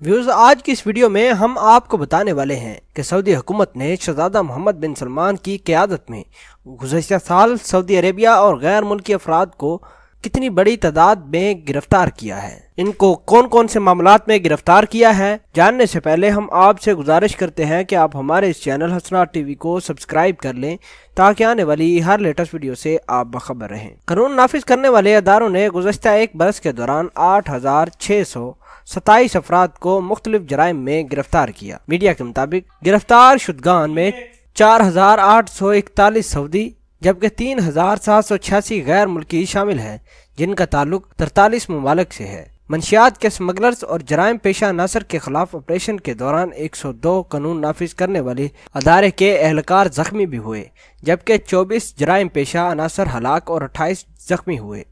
Views आज की इस वीडियो में हम आपको बताने वाले हैं कि सऊदी हुकूमत ने शहजादा मोहम्मद बिन सलमान की क़यादत में गुज़श्ता साल सऊदी अरेबिया और गैर मुल्की अफराद को कितनी बड़ी तादाद में गिरफ्तार किया है। इनको कौन कौन से मामलात में गिरफ्तार किया है, जानने से पहले हम आपसे गुजारिश करते हैं कि आप हमारे इस चैनल हसनात टीवी को सब्सक्राइब कर लें ताकि आने वाली हर लेटेस्ट वीडियो से आप बाखबर रहें। कानून नाफिज करने वाले अदारों ने गुज़श्ता एक बरस के दौरान 8,627 अफराद को मुख्तलिफ जराइम में गिरफ्तार किया। मीडिया के मुताबिक गिरफ्तार शुदगान में 4,841 सऊदी जबकि 3,786 गैर मुल्की शामिल हैं, जिनका ताल्लुक 43 ममालिक से है। मंशियात के स्मगलर्स और जराइम पेशा अनासर के खिलाफ ऑपरेशन के दौरान 102 कानून नाफिज करने वाले अदारे के एहलकार जख्मी भी हुए, जबकि 24 जराइम पेशा अनासर हलाक और 28 जख्मी हुए।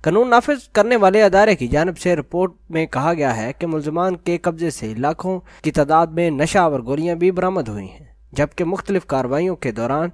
कानून नाफिज करने वाले अदारे की जानिब से रिपोर्ट में कहा गया है कि मुलजमान के कब्जे से लाखों की तादाद में नशा और गोलियां भी बरामद हुई हैं, जबकि मुख्तलिफ कार्रवाइयों के दौरान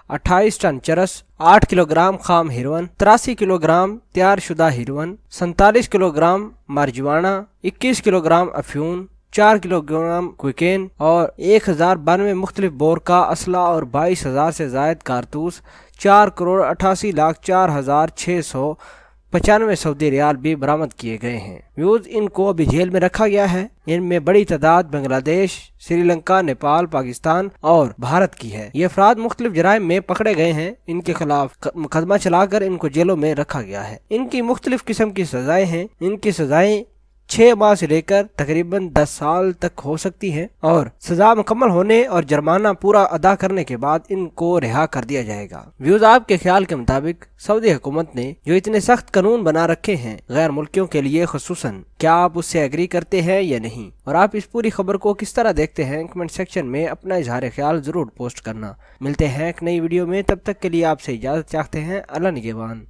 28 टन चरस, 8 किलोग्राम खाम हीरोइन, 83 किलोग्राम तैयार शुदा हीरोइन, 47 किलोग्राम मारजुआना, 21 किलोग्राम अफ्यून, 4 किलोग्राम कोकीन और 1092 मुख्तलिफ बोर का असला और 22,000 से जायद कारतूस, 4,88,04,695 सऊदी रियाल भी बरामद किए गए हैं। व्यूज इनको अभी जेल में रखा गया है। इनमें बड़ी तादाद बांग्लादेश, श्रीलंका, नेपाल, पाकिस्तान और भारत की है। ये अफराद मुख्तलिफ जराइम में पकड़े गए हैं। इनके खिलाफ मुकदमा चलाकर इनको जेलों में रखा गया है। इनकी मुख्तलिफ किस्म की सजाएं हैं। इनकी सजाएं 6 माह से लेकर तकरीबन 10 साल तक हो सकती है और सजा मुकम्मल होने और जुर्माना पूरा अदा करने के बाद इनको रिहा कर दिया जाएगा। व्यूज आपके ख्याल के मुताबिक सऊदी हुकूमत ने जो इतने सख्त कानून बना रखे हैं गैर मुल्कियों के लिए खुसूसन, क्या आप उससे एग्री करते हैं या नहीं, और आप इस पूरी खबर को किस तरह देखते हैं, कमेंट सेक्शन में अपना इजहार ख्याल जरूर पोस्ट करना। मिलते हैं एक नई वीडियो में, तब तक के लिए आपसे इजाजत चाहते हैं। अल्लाह निगहबान।